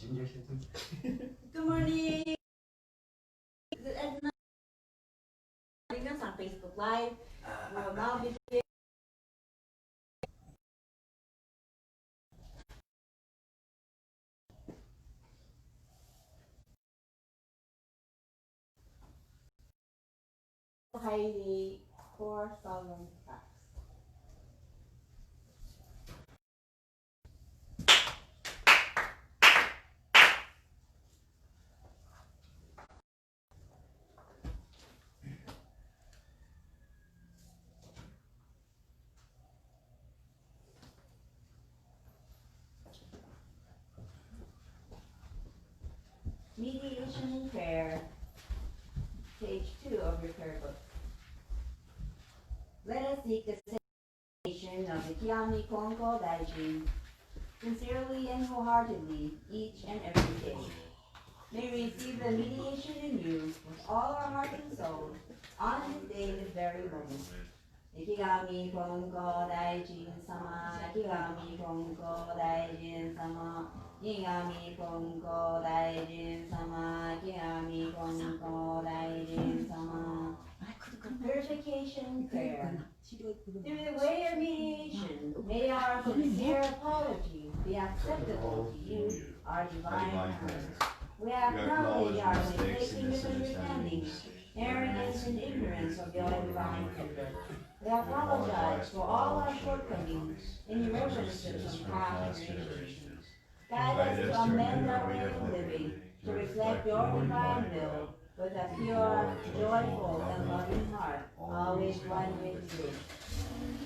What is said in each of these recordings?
Good morning. At joining us on Facebook Live. We will now begin highly core solemn facts. Mediation and prayer, page 2 of your prayer book. Let us seek the salvation of the Konko Daijin sincerely and wholeheartedly each and every day. May we receive the mediation in you with all our heart and soul on this day, this very moment. Ikigami Konko Daijin Sama, Ikigami Konko Daijin Sama, Ikigami Konko Daijin Sama, Ikigami Konko Daijin Sama. Purification prayer. Through the way of mediation, may our sincere apology be acceptable to you, our divine parents. We acknowledge our mistakes and misunderstandings, arrogance and ignorance of your divine favor. We apologize for all our shortcomings and irreverences from past generations. Guide us to amend our way of living, to reflect your divine will, with a pure, joyful, and loving heart, always one with you.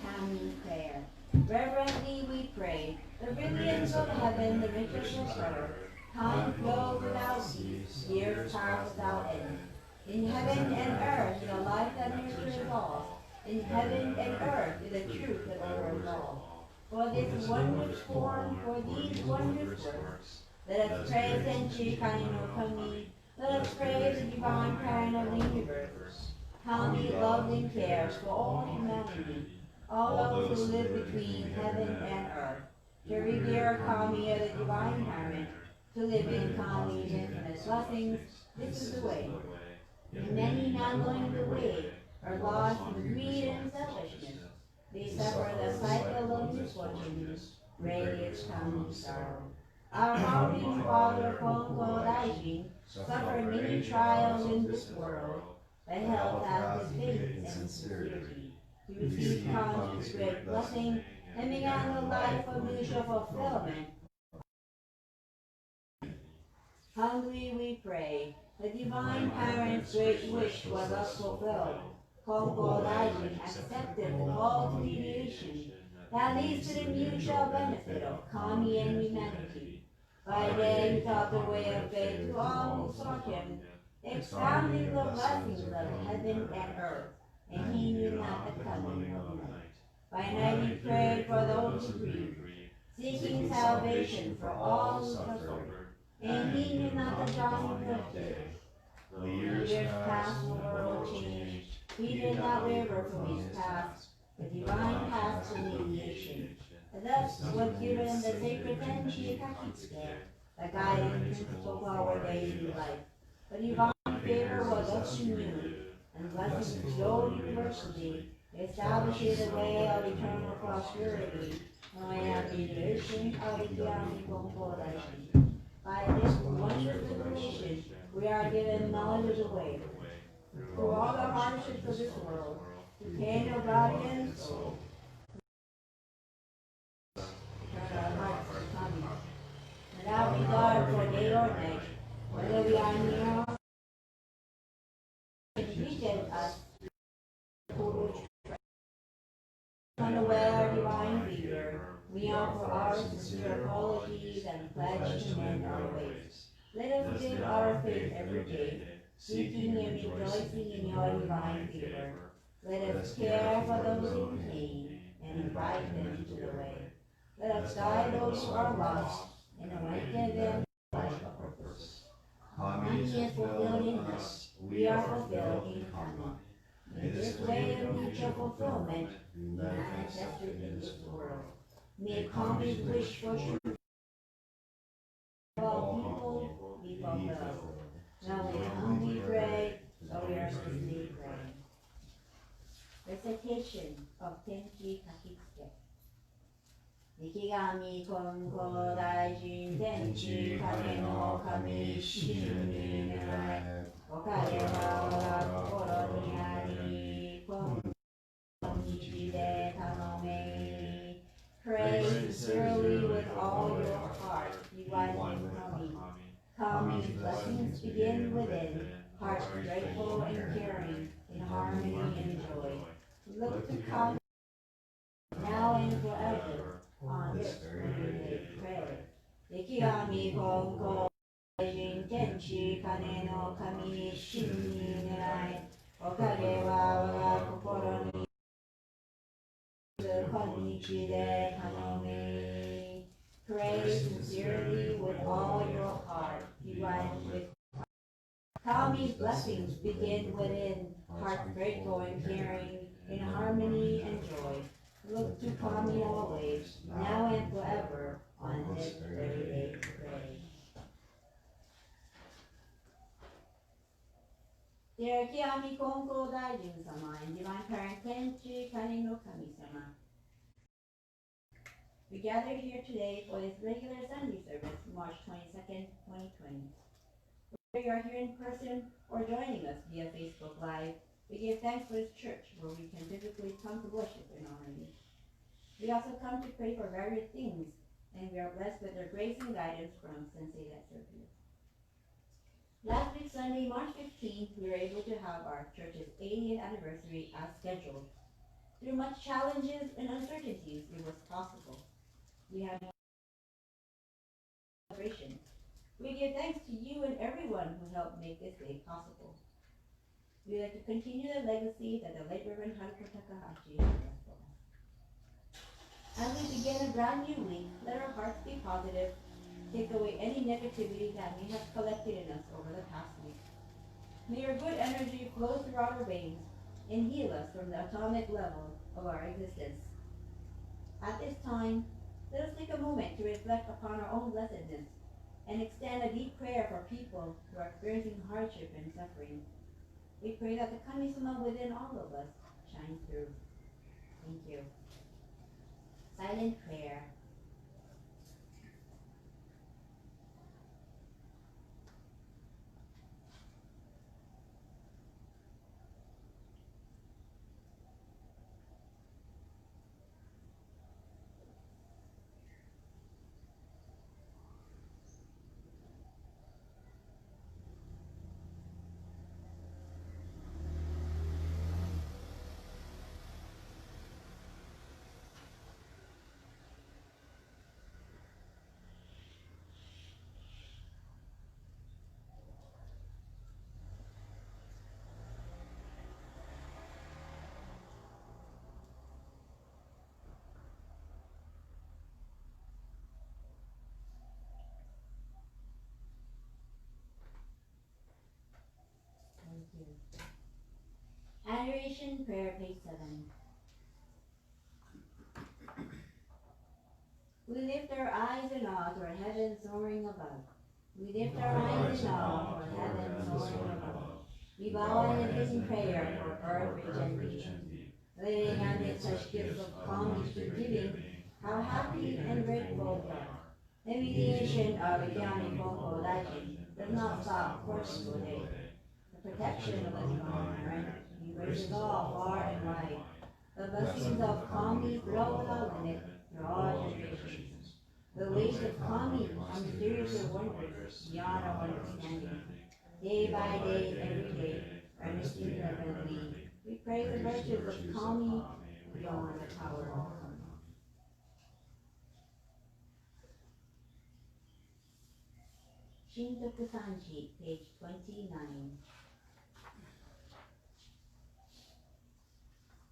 Common prayer. Reverently we pray, the brilliance of heaven, the riches of earth, time flow without cease, years pass without end. In heaven and earth, the life that nurtures all. In heaven and earth, the truth that governs all. For this wondrous form, for these wondrous works, let us praise Senshi Kaino Kami. Let us praise the divine parent of the universe. Kami loved and cares for all humanity, all those who live between heaven and earth. To revere Kami as the divine parent, to live in Kami's infinite blessings, this is the way. And many not knowing the way are lost in greed and selfishness. They suffer the cycle of misfortunes, radiates Kami's sorrow. Our founding father, Konko Daijin, suffered many trials in this world, but held out his faith and sincerity to receive Kami's great blessing and began a life of mutual fulfillment. Humbly we pray, the divine parent's great wish was thus fulfilled. Konko Daijin accepted the call to mediation that leads to the mutual benefit of Kami and humanity. By day he taught the way of faith to all who sought him, expounding the blessings of heaven and earth, and he knew not the coming of night. By night he prayed for those who grieved, seeking salvation for all who suffered, and he knew not the dawning of day. The years passed, the world changed. He did not waver from his task, the divine task of mediation. Thus was given the sacred Tenchi Kakitsuke, the guiding principle for our daily life. The divine favor was thus renewed, and blessings flowed universally, establishes the way of eternal prosperity, and way of mediation of the Kiyami Konko Daishin. By this wondrous liberation, we are given knowledge of the way. Through all the hardships of this world, to gain of body and soul, turn our hearts to Kami. Without regard for day or night, whether we are near or reject us, unaware divine favor, we offer our sincere apologies and pledge to mend our ways. Let us give our faith every day, seeking and rejoicing in your divine favor. Let us care for those in pain and invite them to the way. Let us guide those who are lost and awaken them to life of purpose. Kami is fulfilled in us, we are fulfilled in Kami. May this way of mutual fulfillment be manifested in this world. May Kami's wish for all fulfilled. Now we humbly pray, so we earnestly pray. Recitation of Tenchi Kakitsuke. Nikigami Konko Daijin Tenchi Kage no Kami Shin ni Nurai Okage wa waga kokoro ni ari Konnichi de tanome. Pray sincerely with all your heart, you one with Kami. Kami's blessings begin within, hearts grateful and caring, in harmony and joy. Look to Kami now and forever, on this very day pray. Ikigami Konko Daijin Tenchi Kane no Kami ni Shin ni Nurai Okage wa waga kokoro ni Konnichi de tanome. Pray sincerely with all your heart, you one with Kami's blessings begin within, heart grateful and caring, in harmony and joy. Look to Kami always, now and forever, on this very day pray. Dear Kiami Konko Daijin-sama and Divine Parent Tenchi Kane no Kami-sama, we gathered here today for this regular Sunday service, March 22nd, 2020. Whether you are here in person or joining us via Facebook Live, we give thanks for this church where we can physically come to worship and honor you. We also come to pray for various things, and we are blessed with their grace and guidance from Sensei that serve you. Last week, Sunday, March 15th, we were able to have our church's 80th anniversary as scheduled. Through much challenges and uncertainties, it was possible. We had no celebration. We give thanks to you and everyone who helped make this day possible. We would like to continue the legacy that the late Reverend Haruko Takahashi has left for us. As we begin a brand new week, let our hearts be positive. Take away any negativity that may have collected in us over the past week. May your good energy flow throughout our veins and heal us from the atomic level of our existence. At this time, let us take a moment to reflect upon our own blessedness and extend a deep prayer for people who are experiencing hardship and suffering. We pray that the Kami-sama within all of us shines through. Thank you. Silent prayer. Thank you. Adoration prayer, page 7. We lift our eyes in awe toward heaven soaring above. We lift our eyes in awe toward heaven soaring above. We bow in prayer for earth rich and deep. Laying amid such gifts of calm to giving, how happy and grateful we are. The mediation of Ikeyami Konko Daijin does not stop for a single day. The protection of the divine parent embraces all far and wide. The blessings of Kami flow without limit through all generations. The ways of Kami are mysterious and wondrous beyond our understanding. Day by day, every day, earnestly and reverently, we praise the virtues of Kami beyond the power of Kami. Shintoku Sanji, page 29.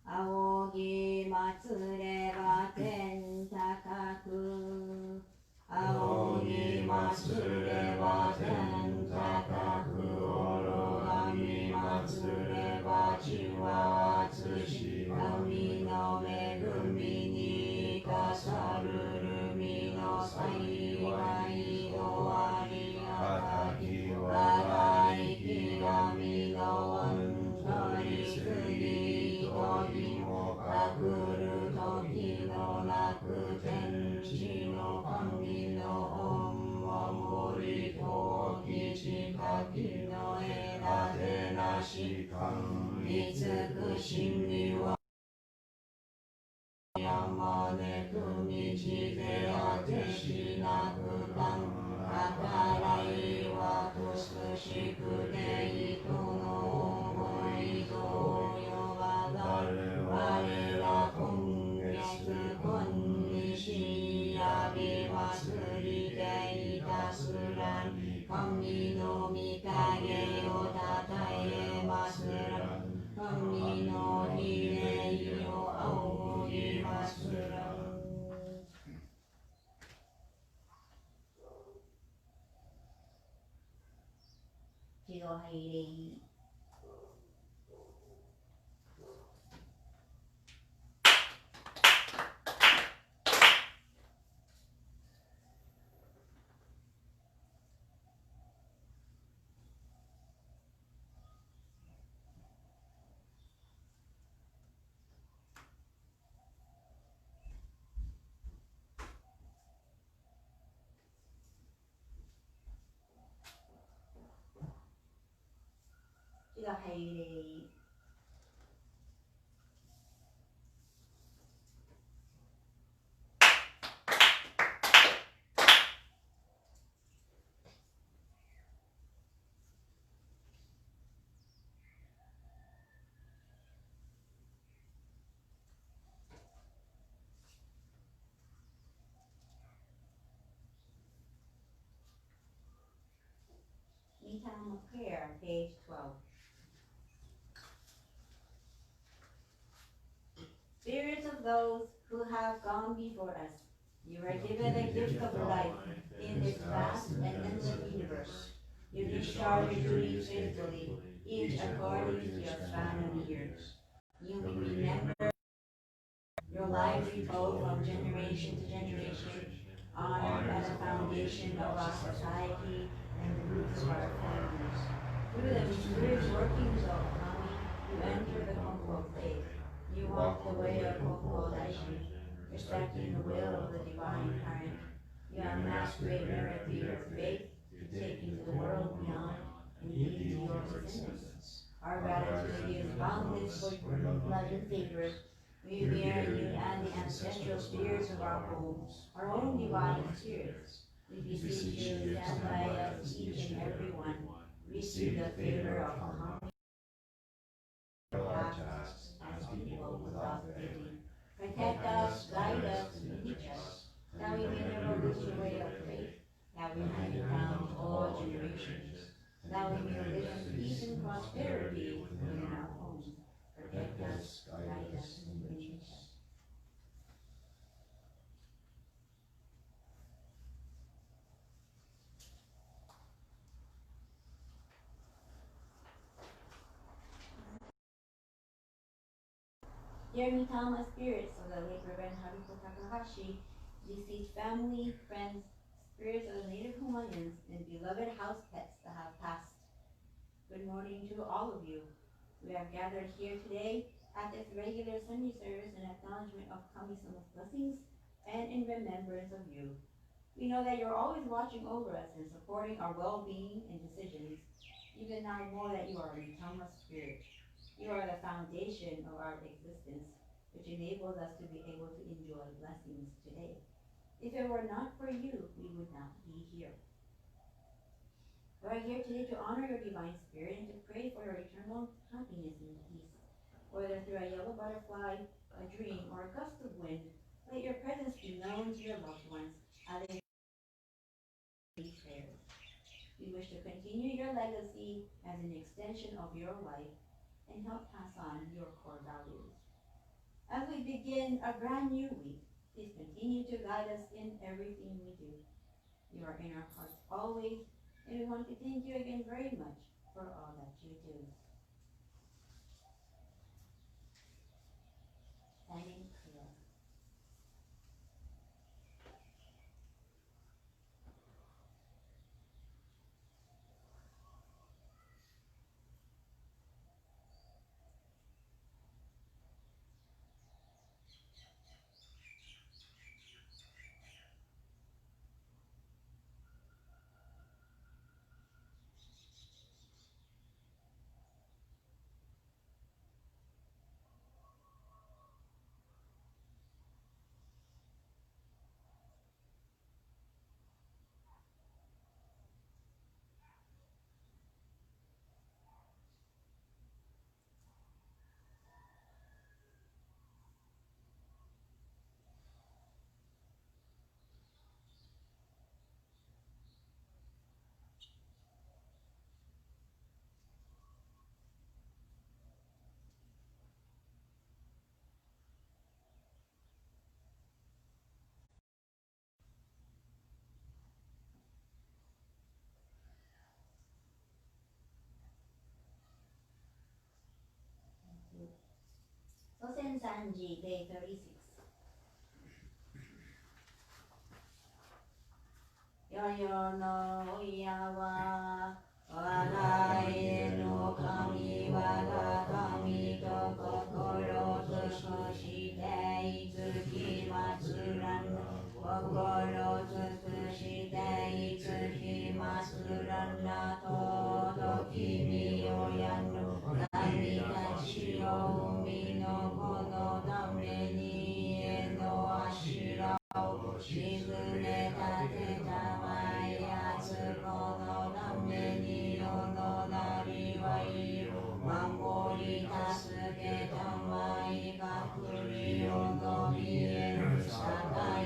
仰ぎ祭れば天高く仰ぎ祭れば天高くおろがみ祭れば地は厚し神の恵みに生かさるるみの幸い度ありがたきしかみつく真理はやまねく道であてしなくかんあたらいはとすしくて人の思いぞよがが我ら今月今日やび祭りていたすらに神の御影をたたえますら神の比例を仰ぎますら喜怒哀乐。喜怒哀乐。Me Time of Prayer, page 12. Spirits of those who have gone before us, you are given the gift of life in this vast and endless universe. You discharge your duties faithfully, each according to your span of years. You may remember your lives retold from generation to generation, honored as a foundation of our society and the roots of our families. Through the mysterious workings of Kami, you enter the Konko faith. You walk the way of Konko Daishin, respecting the will of the divine parent. You amass great merit through your faith to take into the world beyond and lead to your descendants. Our gratitude is boundless for your love and favor. We revere you and the ancestral spirits of our homes, our own divine spirits. We beseech you, stand by us, each and every one. Receive the favor of Kami as people without pity. Protect us, guide us, and teach us, that we may never lose your way of faith, that we hand it down to all generations, that we may live in peace and prosperity within our homes. Protect us, guide us, and teach us. Dear Mitama spirits of the late Reverend Haruko Takahashi, deceased family, friends, spirits of the native Hawaiians, and beloved house pets that have passed. Good morning to all of you. We have gathered here today at this regular Sunday service in acknowledgement of Kami-sama's blessings and in remembrance of you. We know that you're always watching over us and supporting our well-being and decisions, even now more that you are a Mitama spirit. You are the foundation of our existence, which enables us to be able to enjoy blessings today. If it were not for you, we would not be here. We are here today to honor your divine spirit and to pray for your eternal happiness and peace. Whether through a yellow butterfly, a dream, or a gust of wind, let your presence be known to your loved ones as they prayers. We wish to continue your legacy as an extension of your life and help pass on your core values. As we begin a brand new week, please continue to guide us in everything we do. You are in our hearts always, and we want to thank you again very much for all that you do. Standing prayer. Sanji, day 36. 世々の親は笑いの神は神と心尽くしていつき祭らん心尽くしていつき祭らんなと君親の神たちを海の子のために家の柱を沈め立てたまえやつこのために世のなりわいを守り助けたまえ隠り世の見えぬ境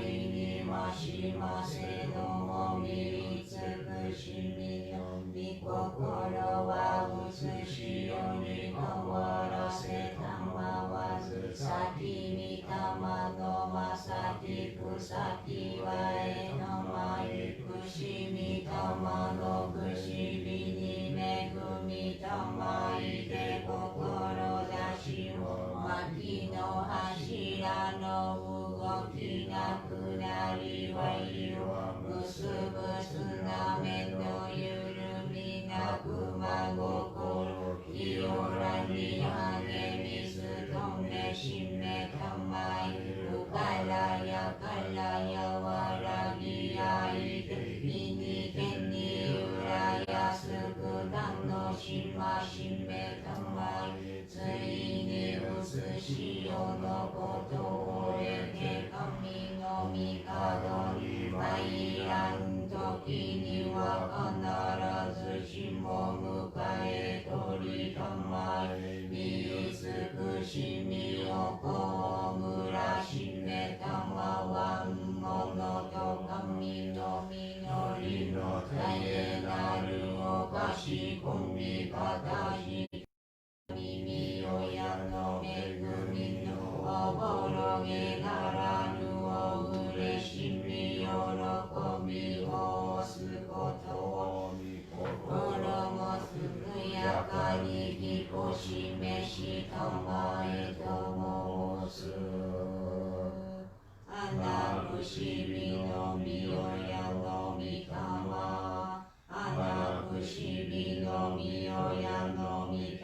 にましませのもみ慈しみの御心は写しより変わらせたまわず先御霊のまさき草木はえたまいくしみたまのくしびに恵みたまいで志を薪の柱の動きなくなりはいを結ぶすなめの緩みなく真心清らに励み努めしめたまいからやからやわらぎあいでいにけにうらやすくだのしましめたまいついにうすしよのことを得て神の御門に参らん時には必ずしも迎え取りたまえ見慈しみをこむらしめたまわんものと神の実りの絶えなるおかしこみかたひ耳親の恵みのおぼろげならぬおうれしみ喜びをすことを心も健やかにぎこしめしたまえと申す穴くしびのみ親の御霊穴くしびのみ親の御霊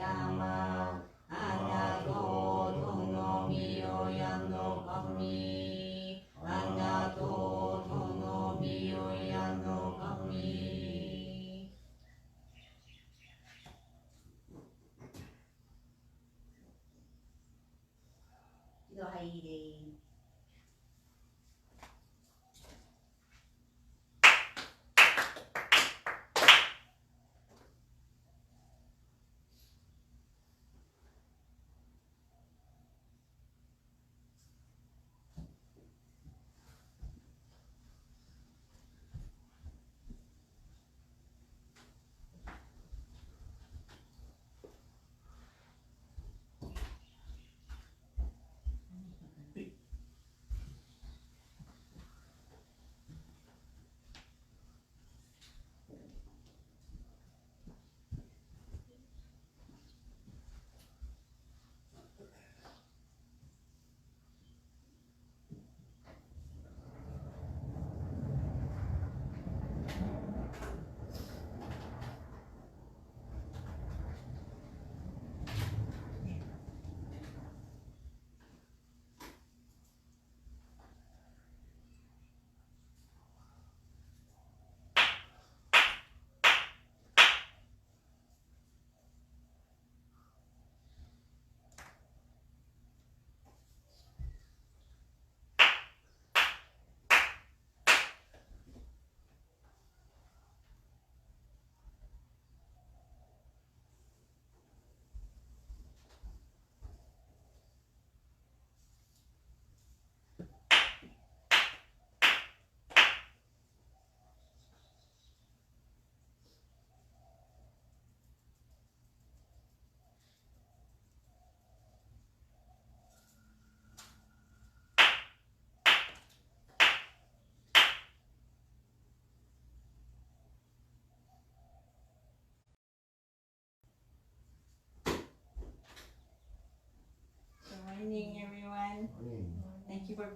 穴と音のみ親の神穴と音のみ親の神一度入り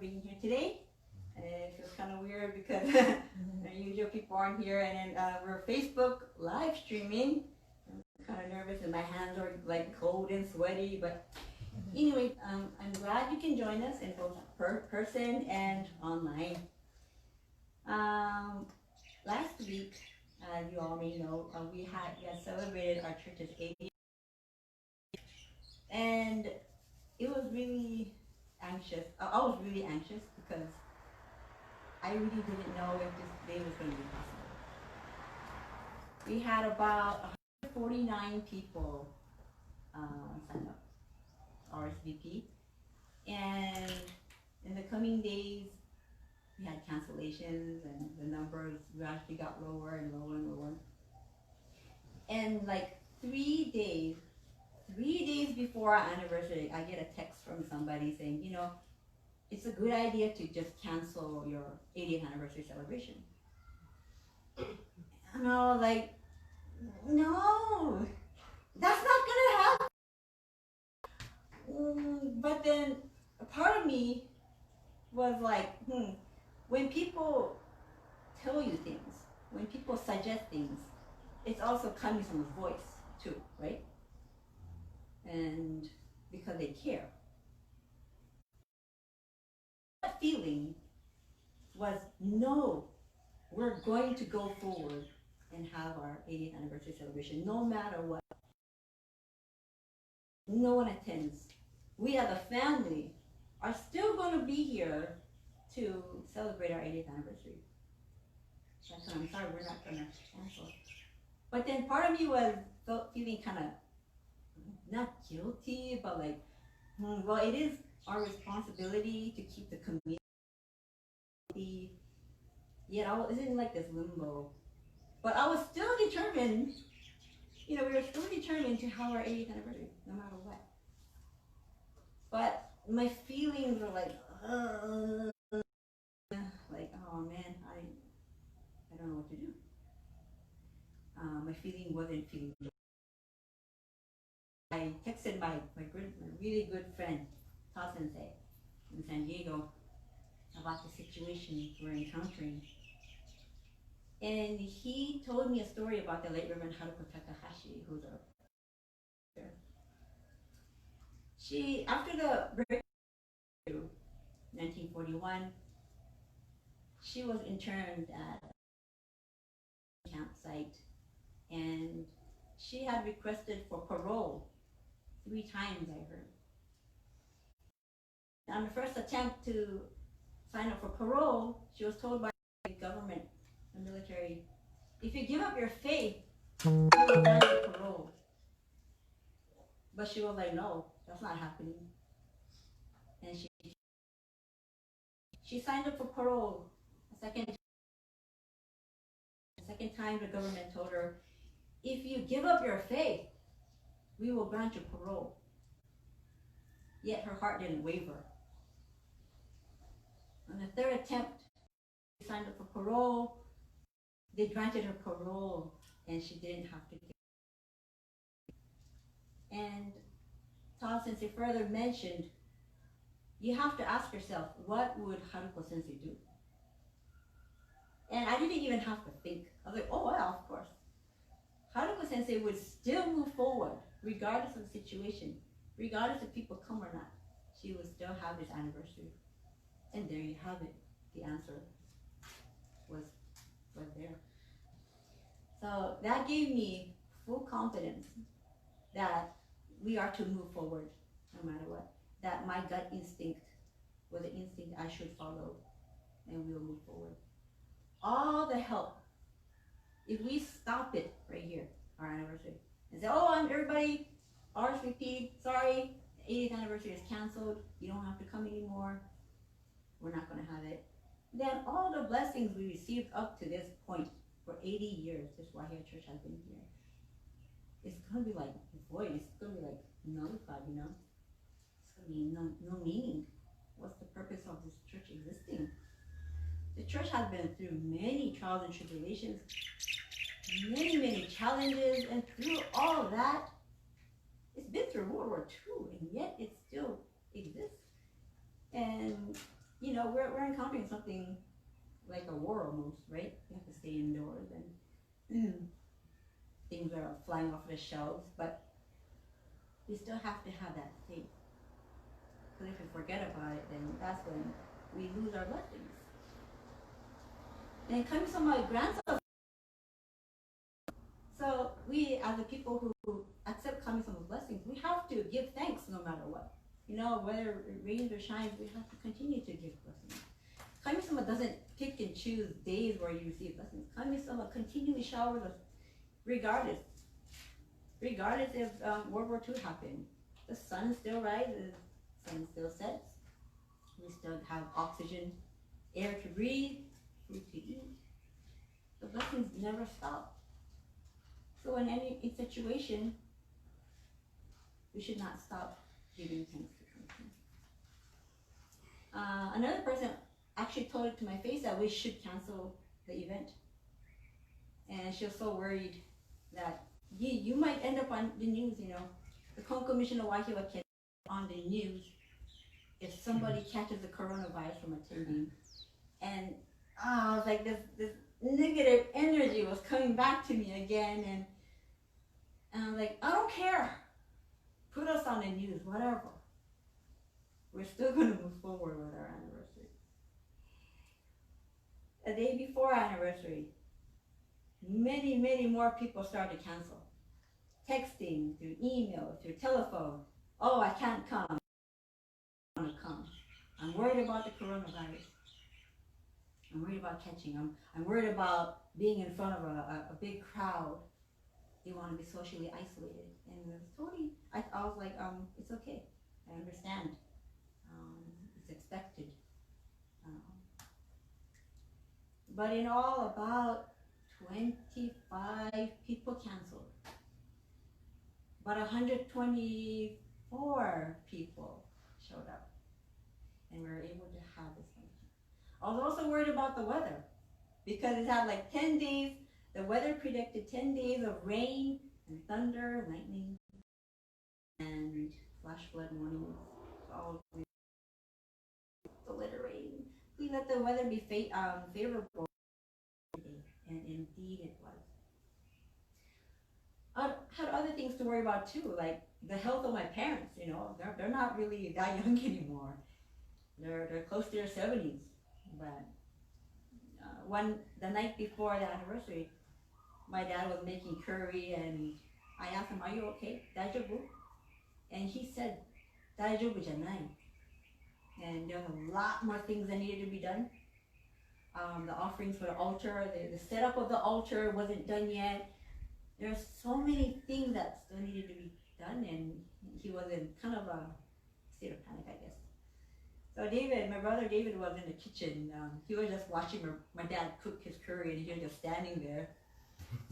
being here today. It feels kind of weird because usual people aren't here, and then we're Facebook live streaming. I'm kind of nervous, and my hands are like cold and sweaty. But anyway, I'm glad you can join us in both person and online. Last week, as you all may know, we had celebrated our church's 80th, and it was really anxious. I was really anxious because I really didn't know if this day was going to be possible. We had about 149 people sign up, RSVP, and in the coming days, we had cancellations, and the numbers gradually got lower and lower and lower. And like 3 days before our anniversary, I get a text from somebody saying, it's a good idea to just cancel your 80th anniversary celebration. And I was like, no, that's not gonna happen. But then a part of me was like, when people tell you things, when people suggest things, it's also coming from a voice too, right? And because they care. That feeling was, no, we're going to go forward and have our 80th anniversary celebration, no matter what. No one attends. We as a family are still going to be here to celebrate our 80th anniversary. So I'm sorry, we're not going to cancel. But then part of me was feeling kind of not guilty, but like, well, it is our responsibility to keep the community. Yet I was in like this limbo. But I was still determined, we were still determined to have our 80th anniversary, no matter what. But my feelings were like, oh man, I don't know what to do. My feeling wasn't feeling good. I texted my really good friend, Ta Sensei, in San Diego, about the situation we're encountering. And he told me a story about the late Reverend Haruko Takahashi, who's a she, after the breakthrough, 1941, she was interned at a campsite, and she had requested for parole 3 times, I heard. On the first attempt to sign up for parole, she was told by the government, the military, if you give up your faith, you will grant you parole. But she was like, no, that's not happening. And she signed up for parole a second time. The government told her, if you give up your faith, we will grant you parole. Yet her heart didn't waver. On the 3rd attempt, she signed up for parole. They granted her parole, and she didn't have to give. And Ta Sensei further mentioned, you have to ask yourself, what would Haruko Sensei do? And I didn't even have to think. I was like, oh well, of course. Haruko Sensei would still move forward, regardless of the situation, regardless if people come or not. She would still have this anniversary. And there you have it. The answer was there. So that gave me full confidence that we are to move forward, no matter what. That my gut instinct was the instinct I should follow, and we'll move forward. All the help, if we stop it right here, our anniversary, and say, oh, everybody, RSVP, sorry, 80th anniversary is canceled, you don't have to come anymore, we're not going to have it. Then all the blessings we received up to this point, for 80 years, this Wahiawa church has been here, it's going to be like void, it's going to be like nullified, It's going to be no meaning. What's the purpose of this church existing? The church has been through many trials and tribulations, many challenges, and through all of that, it's been through World War II, and yet it still exists. And, you know, we're encountering something like a war almost, right? You have to stay indoors and things are flying off the shelves, but we still have to have that faith. Because if we forget about it, then that's when we lose our blessings. And it comes from my grandson. So we, as the people who accept Kami-sama's blessings, we have to give thanks no matter what. You know, whether it rains or shines, we have to continue to give blessings. Kami-sama doesn't pick and choose days where you receive blessings. Kami-sama continually showers us regardless. Regardless if World War II happened. The sun still rises, sun still sets. We still have oxygen, air to breathe, food to eat. The blessings never stop. So in any situation, we should not stop giving thanks to Kami-sama. Another person actually told it to my face that we should cancel the event. And she was so worried that you might end up on the news, you know. The Konko mission of Wahiawa can on the news if somebody catches the coronavirus from attending. And I was like, this negative energy was coming back to me again. And I was like, I don't care. Put us on the news, whatever. We're still going to move forward with our anniversary. A day before our anniversary, many more people started to cancel. Texting, through email, through telephone. Oh, I can't come. I want to come. I'm worried about the coronavirus. I'm worried about catching. I'm worried about being in front of a big crowd. They want to be socially isolated. And it was totally, I was like, it's okay. I understand. It's expected. But in all, about 25 people canceled. About 124 people showed up. And we were able to have this function. I was also worried about the weather. Because it had like 10 days, the weather predicted 10 days of rain and thunder, lightning, and flash flood warnings. All obliterating. We let the weather be favorable. And indeed it was. I had other things to worry about too, like the health of my parents. You know, they're not really that young anymore. They're close to their 70s. But the night before the anniversary, my dad was making curry, and I asked him, "Are you okay? Daijoubu?" And he said, "Daijoubu janai." And there was a lot more things that needed to be done. The offerings for the altar, the setup of the altar wasn't done yet. There's so many things that still needed to be done, and he was in kind of a state of panic, I guess. So David, my brother David, was in the kitchen. He was just watching my dad cook his curry, and he was just standing there.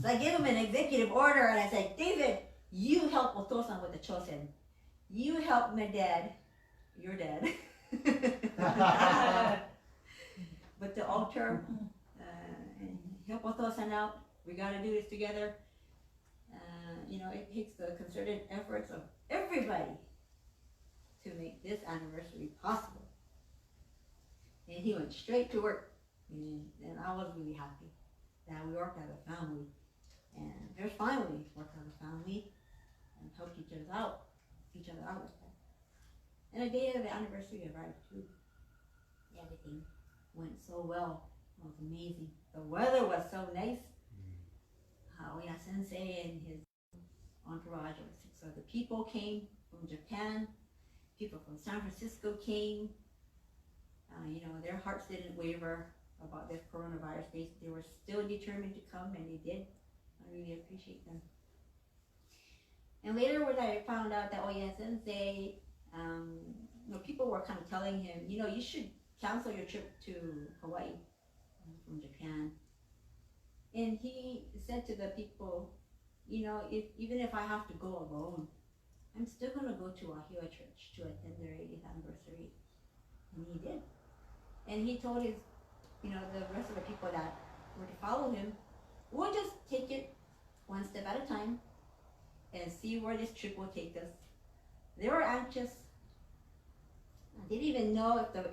So I gave him an executive order, and I said, "David, you help Otosan with the chosen. You help my dad, your dad, with the altar, and help Otosan out. We got to do this together." You know, it takes the concerted efforts of everybody to make this anniversary possible. And he went straight to work, and I was really happy that we worked as a family. And there's finally worked as a family and helped each other out with that. And the day of the anniversary arrived too. Everything went so well. It was amazing. The weather was so nice. Oya Sensei and his entourage of 6 other people came from Japan. People from San Francisco came. You know, their hearts didn't waver about this coronavirus. They were still determined to come, and they did. I really appreciate them. And later when I found out that Oya Sensei, you know, people were kind of telling him, you know, you should cancel your trip to Hawaii from Japan. And he said to the people, you know, even if I have to go alone, I'm still going to go to Wahiawa Church to attend their 80th anniversary. And he did. And he told his, you know, the rest of the people that were to follow him, we'll just take it one step at a time and see where this trip will take us. They were anxious. They didn't even know if the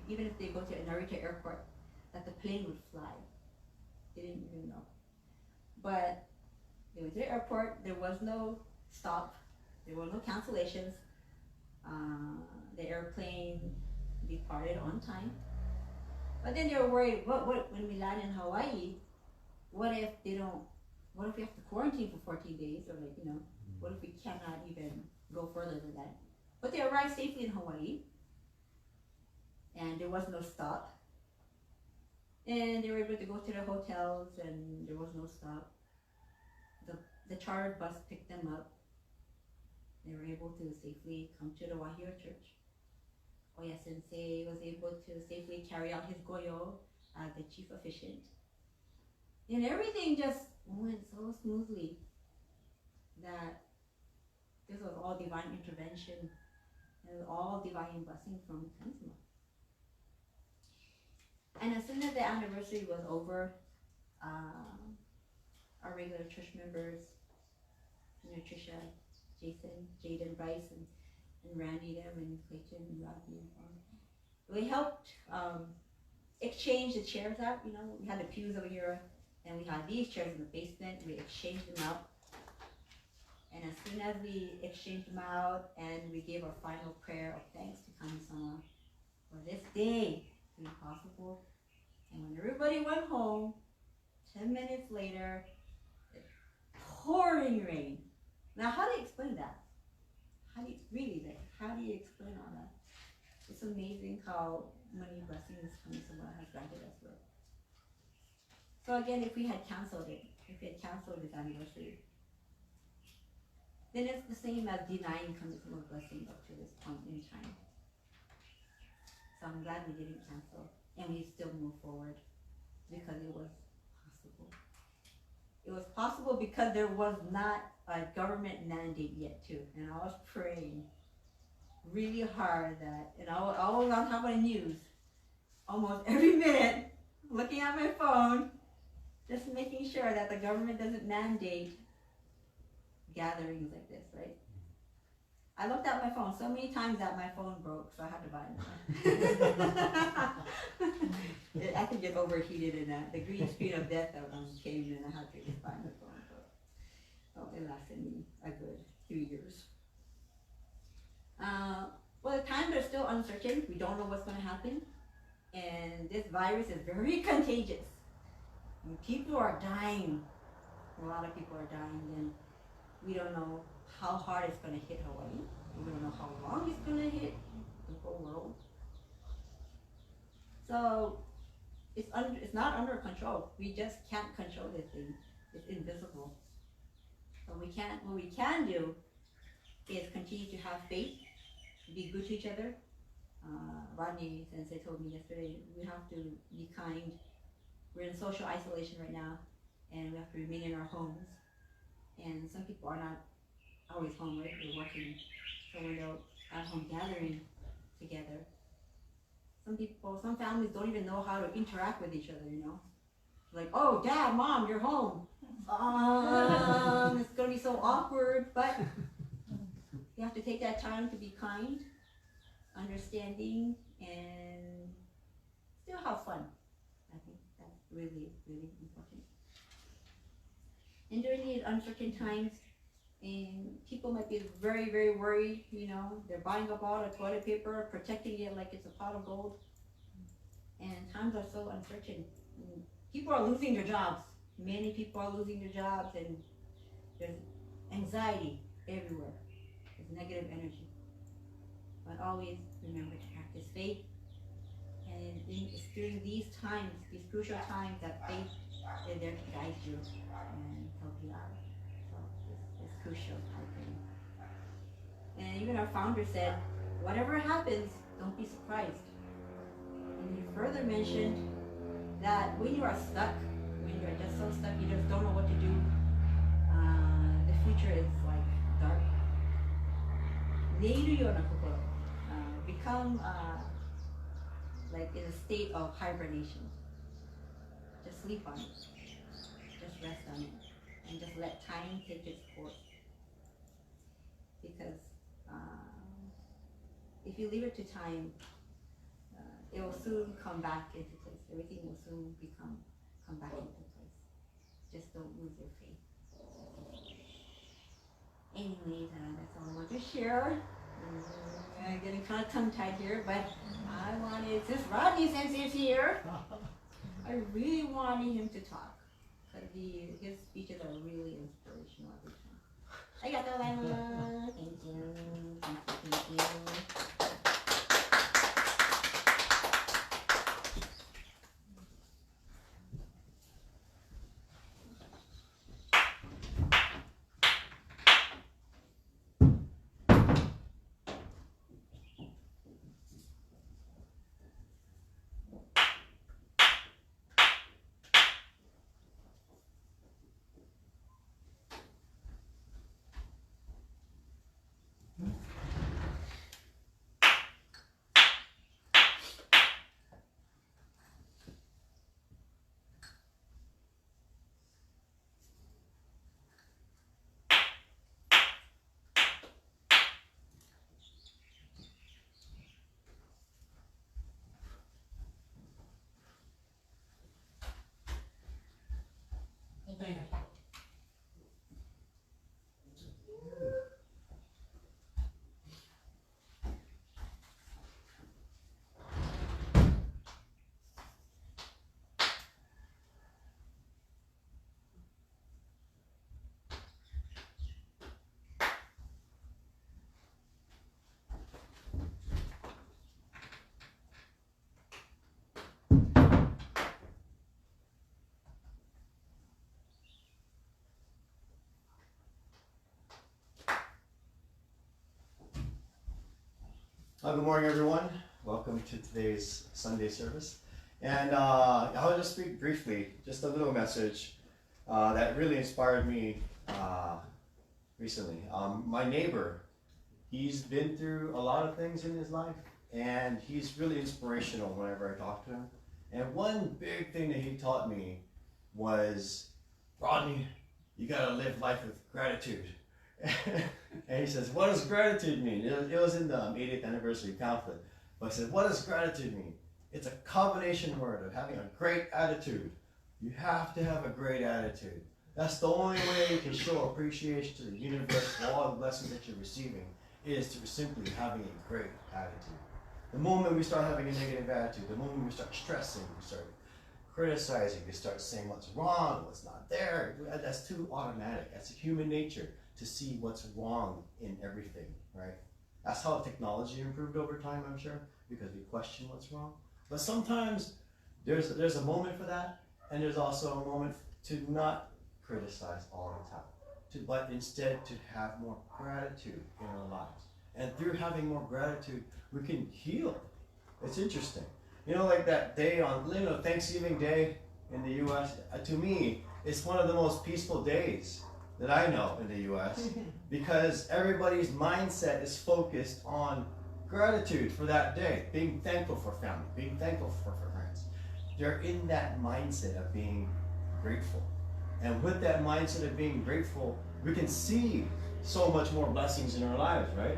even if they go to Narita Airport, that the plane would fly. They didn't even know. But they went to the airport. There was no stop. There were no cancellations. The airplane departed on time. But then they were worried. What when we land in Hawaii? What if they don't? What if we have to quarantine for 14 days, or like what if we cannot even go further than that? But they arrived safely in Hawaii, and there was no stop. And they were able to go to their hotels, and there was no stop. The chartered bus picked them up. They were able to safely come to the Wahiawa church. Oya Sensei was able to safely carry out his goyo as the chief officiant. And everything just went so smoothly that this was all divine intervention. It was all divine blessing from Kansma. And as soon as the anniversary was over, our regular church members, Trisha, Jason, Jaden, Bryce, and Randy, them, and Clayton, and Rodney, we helped exchange the chairs out. We had the pews over here, and we had these chairs in the basement. We exchanged them out. And as soon as we exchanged them out, and we gave our final prayer of thanks to Kami-sama for this day to be possible, and when everybody went home, 10 minutes later, pouring rain. Now, how do you explain that? How do you explain all that? It's amazing how many blessings Kami-sama has granted us with. So again, if we had canceled this anniversary, then it's the same as denying Kami-sama's blessing up to this point in time. So I'm glad we didn't cancel, and we still moved forward because it was possible. It was possible because there was not a government mandate yet too, and I was praying really hard that, and I was on top of the news almost every minute, looking at my phone, just making sure that the government doesn't mandate gatherings like this, right? I looked at my phone so many times that my phone broke, so I had to buy another. I think it overheated, and the green screen of death came in, and I had to just buy my phone. It lasted me a good 3 years. Well, the times are still uncertain. We don't know what's going to happen, and this virus is very contagious. And people are dying. A lot of people are dying, and we don't know how hard it's going to hit Hawaii. We don't know how long it's going to hit the whole world. So it's not under control. We just can't control this thing. It's invisible. So what we can do is continue to have faith, be good to each other. Rodney Sensei told me yesterday, we have to be kind. We're in social isolation right now, and we have to remain in our homes. And some people are not always home, right? They're working. So when they're at home gathering together, some families don't even know how to interact with each other, Like, oh, Dad, Mom, you're home. It's gonna be so awkward, but you have to take that time to be kind, understanding, and still have fun. I think that's really, really important. And during these uncertain times, and people might be very, very worried, they're buying up all the toilet paper, protecting it like it's a pot of gold. And times are so uncertain. And people are losing their jobs. Many people are losing their jobs, and there's anxiety everywhere. There's negative energy. But always remember to practice faith. And it's during these times, these crucial times, that faith is there to guide you and help you out. So it's crucial, I think. And even our founder said, whatever happens, don't be surprised. And he further mentioned that when you are stuck, when you're just so stuck, you just don't know what to do, the future is like dark. Become like in a state of hibernation. Just sleep on it. Just rest on it. And just let time take its course. Because if you leave it to time, it will soon come back into place. Everything will soon come back into place. Just don't lose your faith. Anyways, that's all I want to share. I'm getting kind of tongue-tied here, but I wanted, since Rodney Sensei is here, I really wanted him to talk. Because his speeches are really inspirational every time. Arigatou gozaimasu. Thank you. Thank you. Good morning, everyone. Welcome to today's Sunday service. And I'll just speak briefly, just a little message that really inspired me recently. My neighbor, he's been through a lot of things in his life, and he's really inspirational whenever I talk to him. And one big thing that he taught me was, Rodney, you gotta live life with gratitude. And he says, what does gratitude mean? It was in the 80th anniversary pamphlet. But I said, what does gratitude mean? It's a combination word of having a great attitude. You have to have a great attitude. That's the only way you can show appreciation to the universe for all the blessings that you're receiving, is through simply having a great attitude. The moment we start having a negative attitude, the moment we start stressing, we start criticizing, we start saying what's wrong, what's not there, that's too automatic. That's human nature, to see what's wrong in everything, right? That's how technology improved over time, I'm sure, because we question what's wrong. But sometimes there's a moment for that, and there's also a moment to not criticize all the time, but instead to have more gratitude in our lives. And through having more gratitude, we can heal. It's interesting. You know, like that day on, Thanksgiving Day in the US, to me, it's one of the most peaceful days that I know in the US, because everybody's mindset is focused on gratitude for that day, being thankful for family, being thankful for friends. They're in that mindset of being grateful. And with that mindset of being grateful, we can see so much more blessings in our lives, right?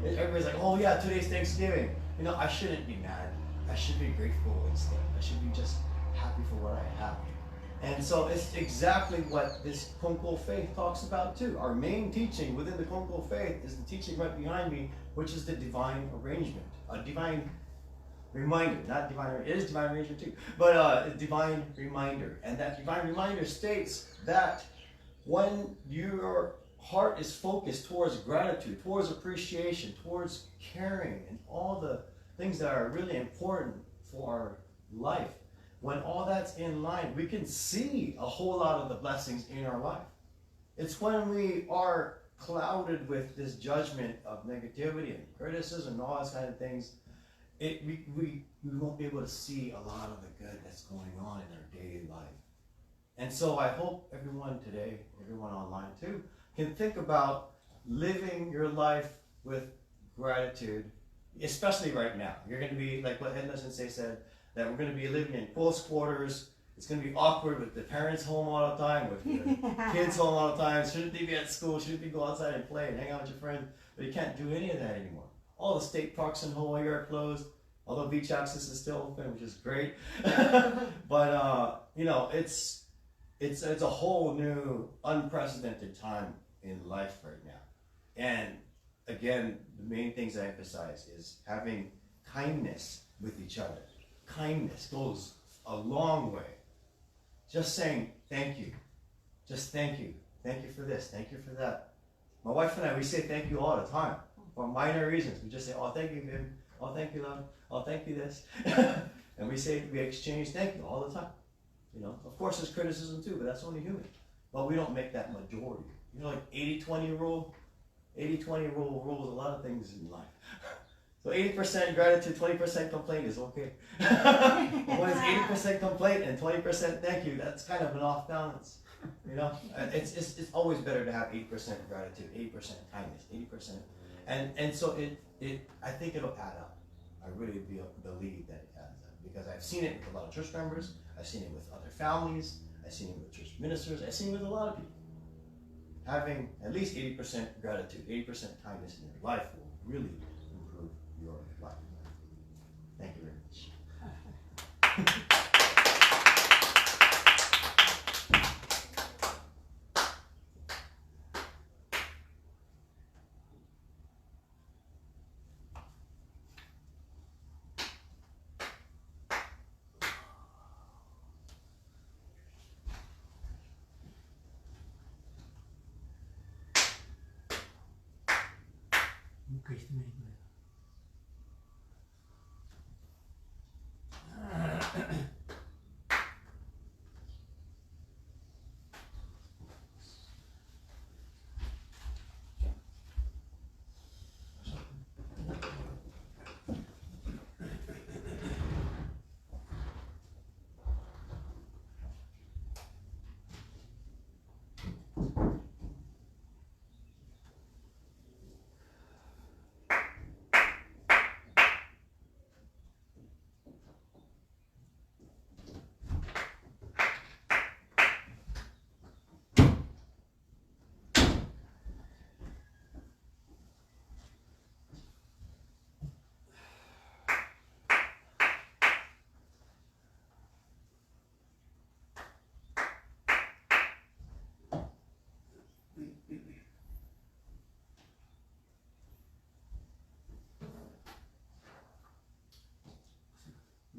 Everybody's like, oh yeah, today's Thanksgiving. I shouldn't be mad. I should be grateful instead. I should be just happy for what I have. And so it's exactly what this Konko faith talks about too. Our main teaching within the Konko faith is the teaching right behind me, which is the divine arrangement. A divine reminder, not divine, it is divine arrangement too, but a divine reminder. And that divine reminder states that when your heart is focused towards gratitude, towards appreciation, towards caring, and all the things that are really important for our life, when all that's in line, we can see a whole lot of the blessings in our life. It's when we are clouded with this judgment of negativity and criticism and all those kind of things, we won't be able to see a lot of the good that's going on in our daily life. And so I hope everyone today, everyone online too, can think about living your life with gratitude, especially right now. You're going to be, like what Edna Sensei said, that we're going to be living in close quarters. It's going to be awkward with the parents home all the time, with the kids home all the time. Shouldn't they be at school? Shouldn't they go outside and play and hang out with your friends? But you can't do any of that anymore. All the state parks in Hawaii are closed, although beach access is still open, which is great. But you know, it's a whole new, unprecedented time in life right now. And again, the main things I emphasize is having kindness with each other. Kindness goes a long way. Just saying thank you. Just thank you. Thank you for this. Thank you for that. My wife and I, we say thank you all the time for minor reasons. We just say, oh, thank you, baby. Oh, thank you, love. Oh, thank you, this. And we exchange thank you all the time. You know, of course, there's criticism too, but that's only human. But we don't make that majority. You know, like 80-20 rule. 80-20 rule rules a lot of things in life. So 80% gratitude, 20% complaint is okay. When it's 80% complaint and 20% thank you, that's kind of an off balance. You know, it's always better to have 8% gratitude, 8% kindness, 80%, and so it I think it'll add up. I really believe that it adds up because I've seen it with a lot of church members, I've seen it with other families, I've seen it with church ministers, I've seen it with a lot of people. Having at least 80% gratitude, 80% kindness in your life will really improve your life. Thank you very much.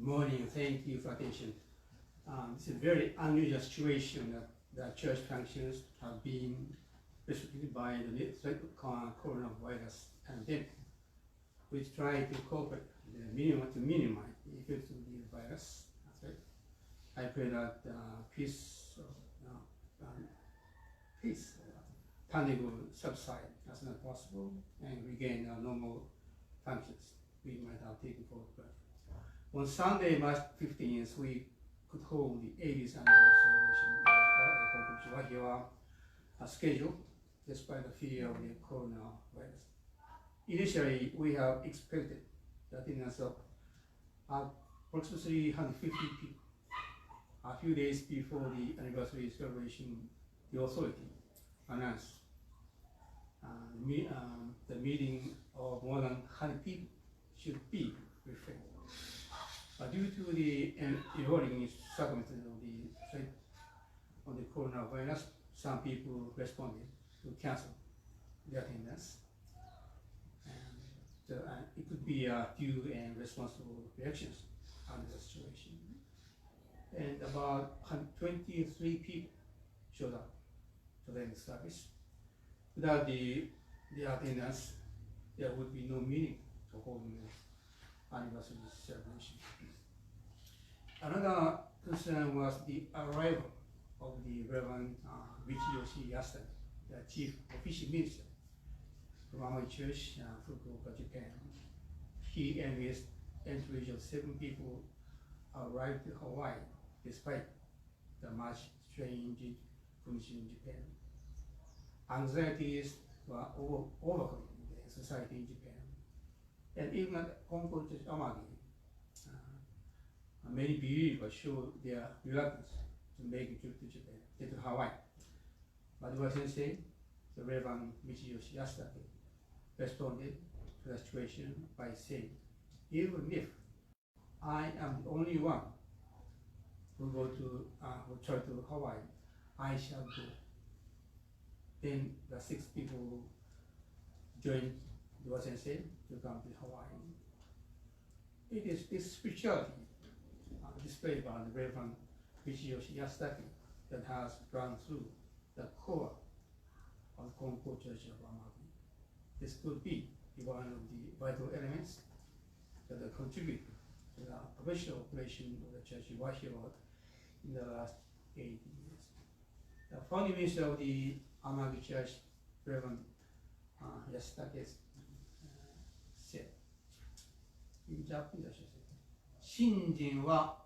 Morning, thank you for attention. It's a very unusual situation that the church functions have been restricted by the threat of coronavirus pandemic. We try to cooperate to minimize the effects of the virus. That's right. I pray that pandemic will subside as soon as possible and regain our normal functions we might have taken for granted. On Sunday, March 15th, we could hold the 80th anniversary of the Wahiawa schedule, despite the fear of the coronavirus. Initially, we have expected the attendance of approximately 150 people. A few days before the anniversary celebration, the authority announced the meeting of more than 100 people should be refrained. Due to the evolving circumstances of the threat of the coronavirus, some people responded to cancel their attendance. And it could be due and responsible reactions under the situation. And about 23 people showed up to the service. Without the attendance, there would be no meaning to holding the anniversary celebration. Another concern was the arrival of the Reverend Michiyoshi Yasada, the chief official minister from our church, Fukuoka, Japan. He and his entourage of 7 people arrived in Hawaii despite the much strange condition in Japan. Anxieties were overcoming the society in Japan. And even at Konko Amagi, many believers showed their reluctance to make a trip to Japan, to Hawaii. But Sensei, the Reverend Michiyoshi Yasada, responded to the situation by saying, even if I am the only one who try to Hawaii, I shall go. Then the 6 people who joined the sensei to come to Hawaii. It is this spirituality displayed by the Reverend Michiyoshi Yasutake that has gone through the core of the Konko Church of Amagi. This could be one of the vital elements that contribute to the professional operation of the church in Wahiawa in the last 80 years. The founding minister of the Amagi Church, Reverend Yasutake, said, in Japanese, I should say, 信心は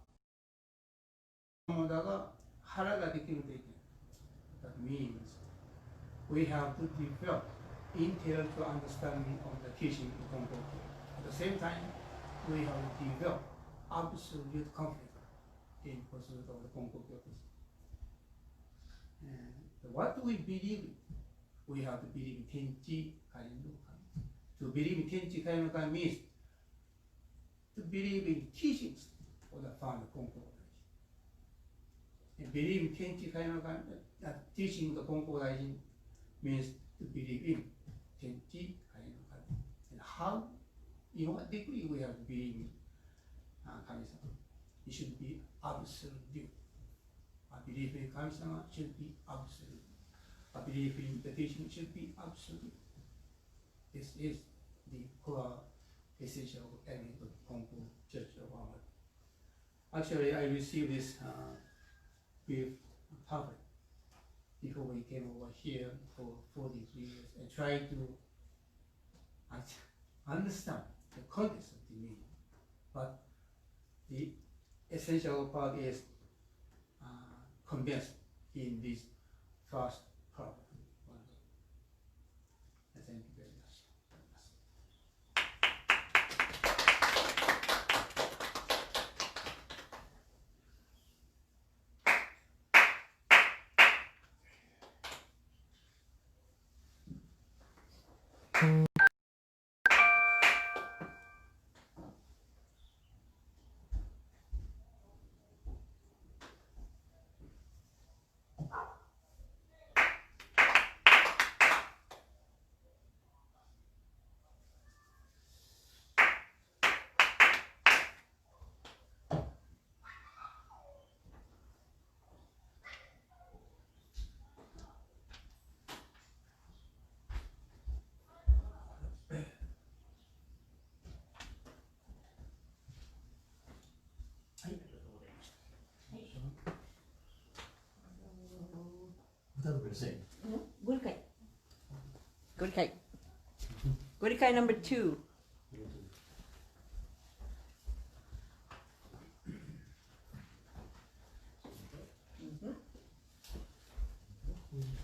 ものだが腹ができるといけない。That means we have to develop intellectual understanding of the teaching of Konko. At the same time, we have to develop absolute confidence in pursuit of the Konko purpose. And what do we believe in? We have to believe in Tenchi Kainokan. To believe in Tenchi Kainokan means to believe in teachings of the founder Konko. And believe in Tenchi Kainokan, that teaching the Konko means to believe in Tenchi Kainokan. And how, in what degree we have to believe in Kami-sama? It should be absolute. A belief in Kami-sama should be absolute. A belief in the teaching should be absolute. This is the core essential element of Konko Church of Amagi. Actually, I received this brief pamphlet before we came over here for 43 years and tried to understand the context of the meaning. But the essential part is condensed in this first part. Thank you very much. Gurikai. Gurikai. Gurikai number 2.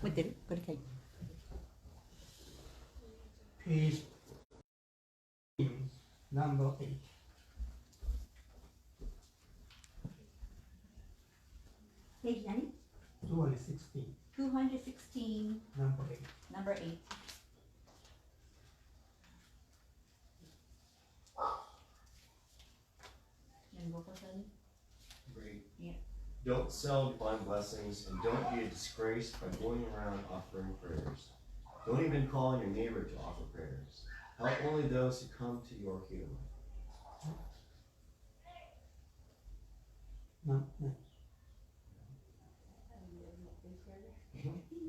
What did it? Gurikai. Page number 8. Page 9? 216. 216, Number 8. number 8. And what was that? Great. Yeah. Don't sell divine blessings, and don't be a disgrace by going around offering prayers. Don't even call on your neighbor to offer prayers. Help only those who come to your healing. No.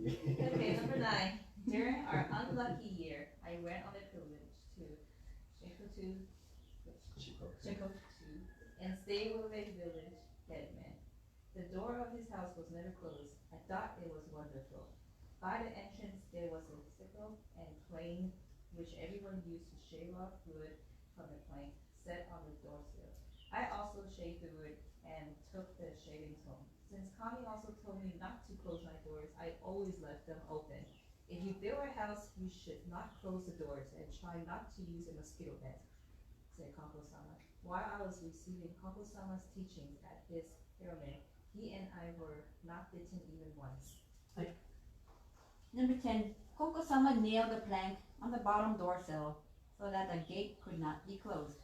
Okay, number 9. During our unlucky year, I went on a pilgrimage to Shikoku and stayed with a village headman. The door of his house was never closed. I thought it was wonderful. By the entrance there was a sickle and plane which everyone used to shave off wood from the plank set on the doorsill. I also shaved the wood and took the shavings home. Since Kami also told me not to close my doors, I always left them open. If you build a house, you should not close the doors and try not to use a mosquito net, said Konko-sama. While I was receiving Konko-sama's teachings at his pyramid, he and I were not bitten even once. Number 10. Konko-sama nailed a plank on the bottom door sill so that the gate could not be closed.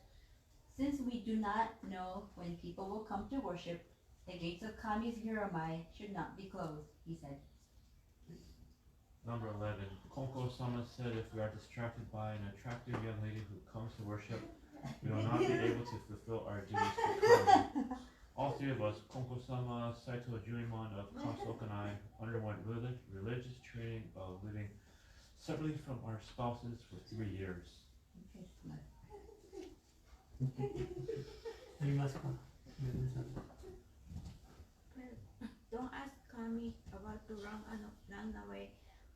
Since we do not know when people will come to worship, the gates of Kami's Hiramai should not be closed, he said. Number 11. Konko-sama said if we are distracted by an attractive young lady who comes to worship, we will not be able to fulfill our duties for Kami. All three of us, Konko-sama, Saito Juimon of Kasoka and I, underwent religious training of living separately from our spouses for 3 years. Don't ask Kami about the run away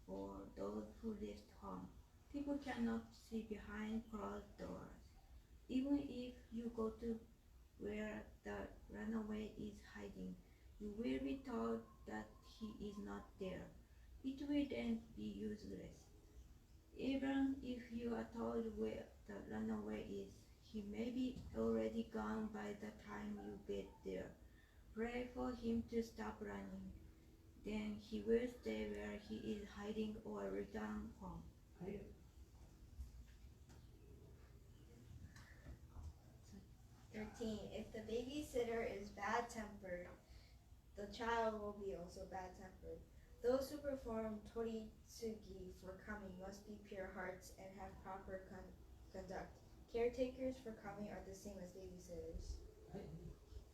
or those who left home. People cannot see behind closed doors. Even if you go to where the runaway is hiding, you will be told that he is not there. It will then be useless. Even if you are told where the runaway is, he may be already gone by the time you get there. Pray for him to stop running. Then he will stay where he is hiding or return home. 13. If the babysitter is bad-tempered, the child will be also bad-tempered. Those who perform toritsugi for kami must be pure hearts and have proper conduct. Caretakers for kami are the same as babysitters.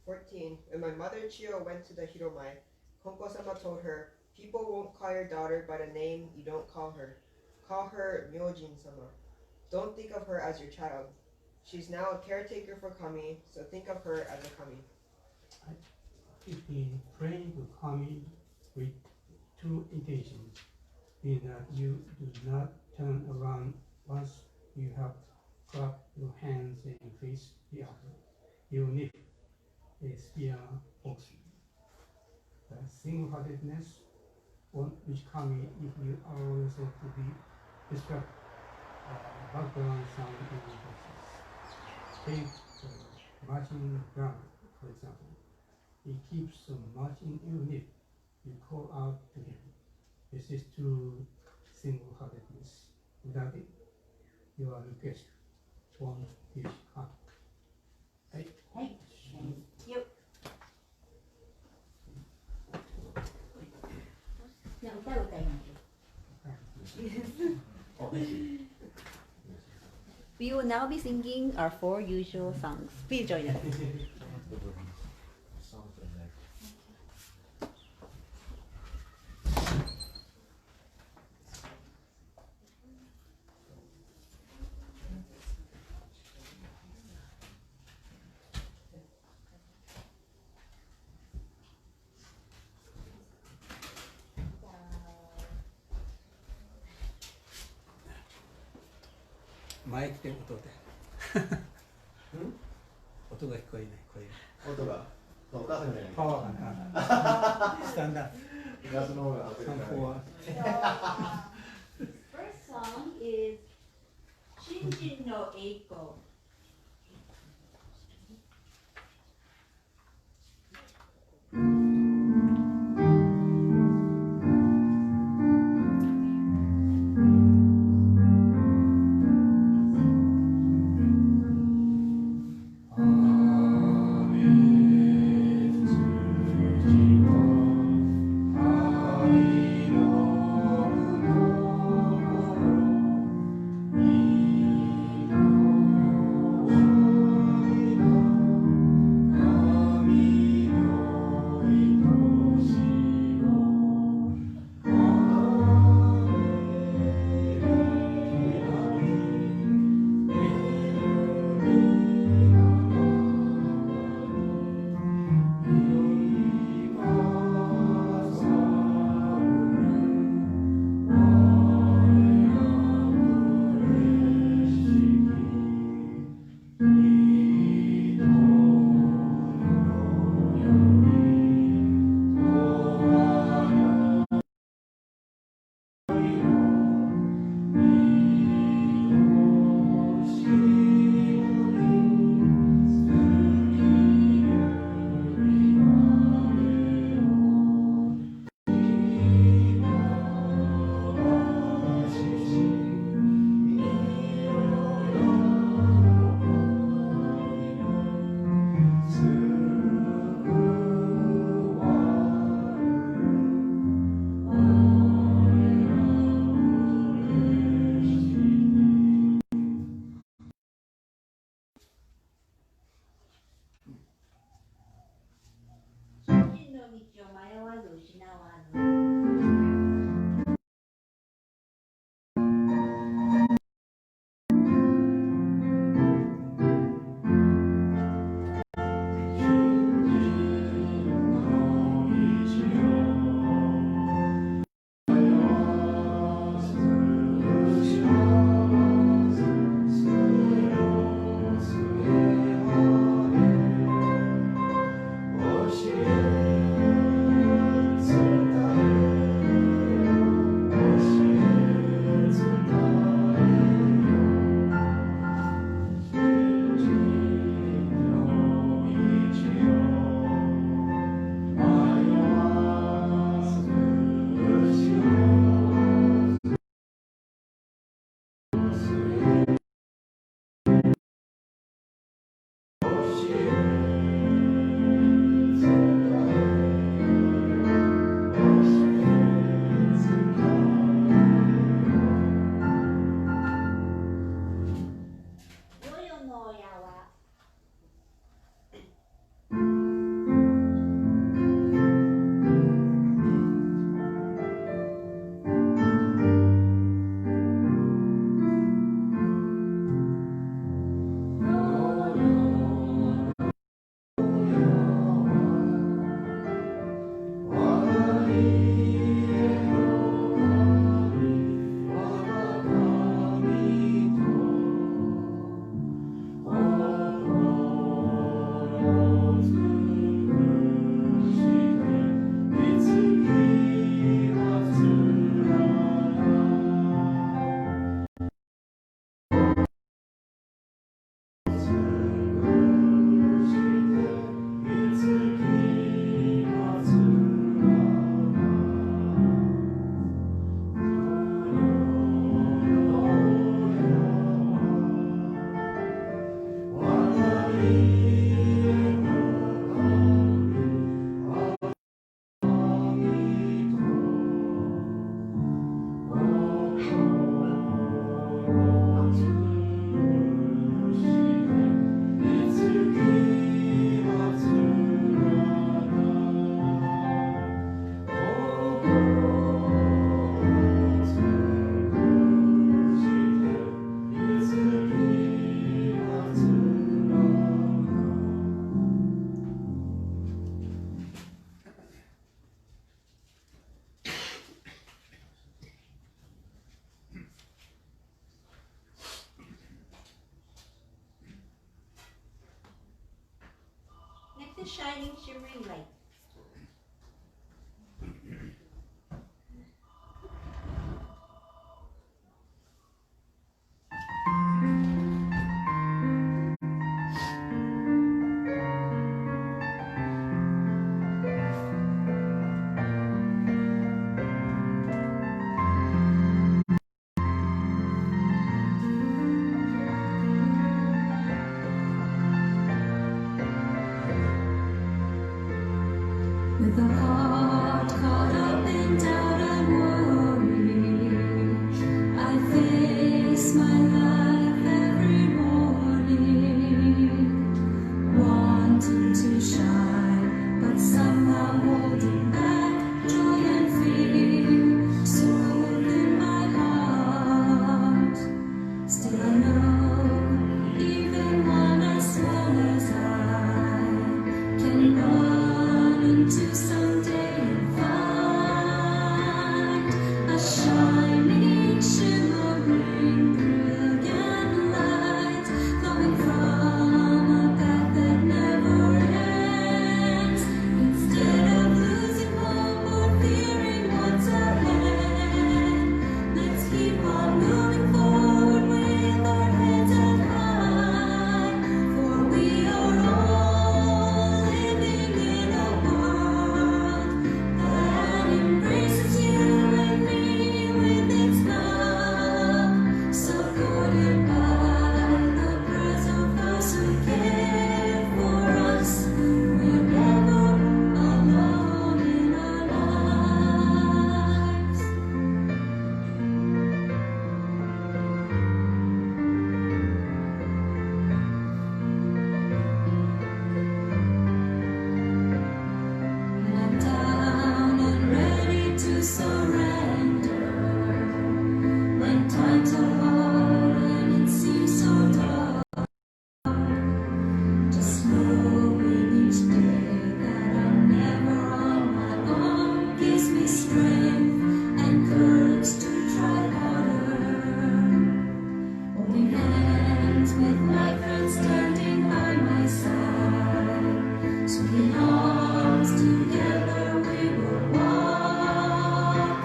14. When my mother Chio went to the Hiromai, Konko-sama told her, people won't call your daughter by the name you don't call her. Call her Myojin-sama. Don't think of her as your child. She's now a caretaker for kami, so think of her as a kami. 15. Praying to kami with two intentions. Mean that you do not turn around once you have clapped your hands and face the other, even if a spear pokes you. The single-heartedness which kami if you allow yourself to be distracted background sound in your voices. Take the marching drum, for example. He keeps on marching even if you call out to him. This is true single-heartedness. Without it, your request won't be come. Hey. Hey, thank you. Now, 歌を歌いましょう。We will now be singing our 4 usual songs. Please join us. Mic で音で。音が聞こえない声が。音が、お母さんじゃない。パワーがな。スタンダード。ガスの方が当てるからね。So, first song is Shinjin no Eiko. shining, shimmering light. With a heart caught up in doubt and worry, I face my life every morning, wanting to shine, but somehow holding back joy and fear, so within my heart. Still I know, even one as small as I can run into someday and find a shining, shimmering, brilliant light coming from a path that never ends. Instead of losing hope or fearing what's ahead, let's keep on moving forward with our heads up high, for we are all living in a world that embraces you and me with its love, supported by the prayers of those who care for us. We're never alone in our lives. When I'm down and ready to surrender, when times are hard and it seems so dark, just knowing each day that I'm never on my own gives me strength and courage to try harder. Holding hands with my friends standing by my side, swinging arms together we will walk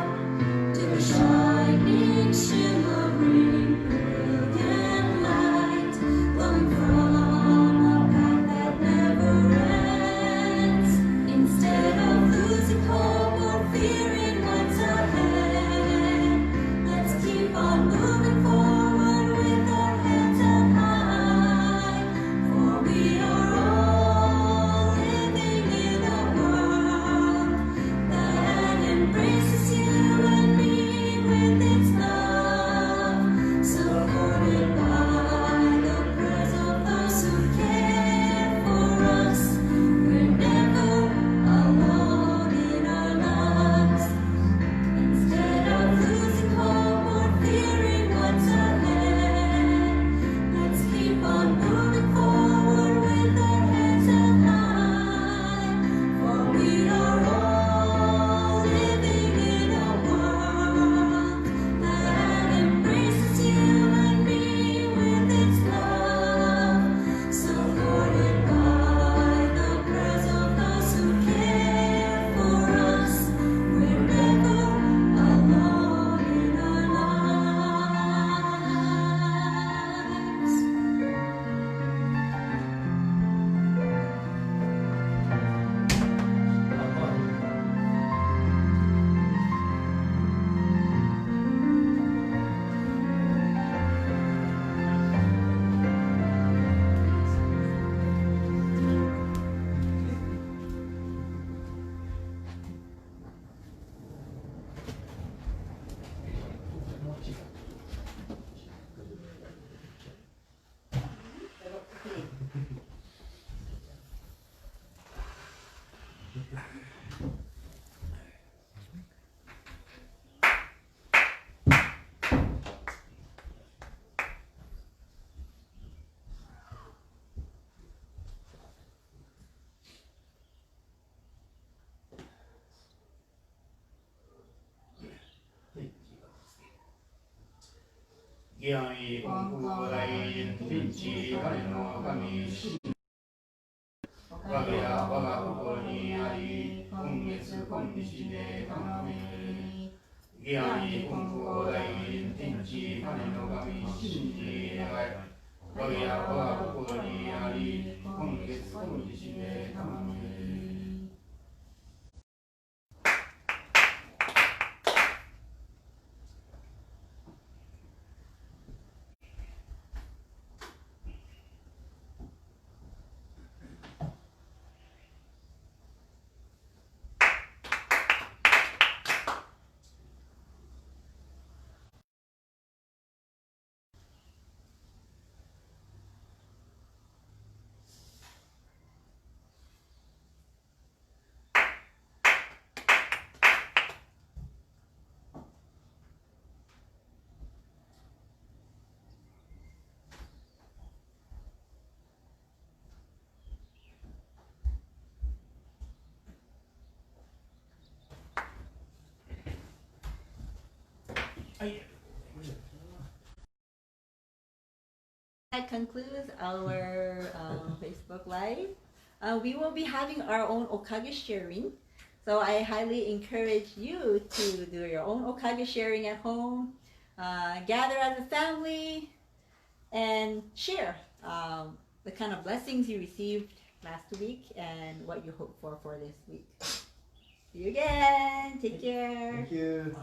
to a shining, shimmering, brilliant light glowing from a path that never ends. Instead of losing hope or fearing what's ahead, let's keep on moving forward with our heads up high, for we are all living in a world that embraces you and me with its love, supported by the prayers of those who care for us. We're never alone in our lives. Instead of losing hope or fearing what's ahead, let's keep on moving forward with our heads up high, for we are all living in a world that embraces you and me with its love, supported by the prayers of those who care for us. We're never alone in our lives. Giai Konko Lai Tinchi Kano Kami Wahiawa 西でたまめギアにコンコ大臣天地金の神信じ願い我が家はここにあり今月今日でたまめThat concludes our Facebook Live. We will be having our own okage sharing. So I highly encourage you to do your own okage sharing at home. Gather as a family and share the kind of blessings you received last week and what you hope for this week. See you again. Take care. Thank you.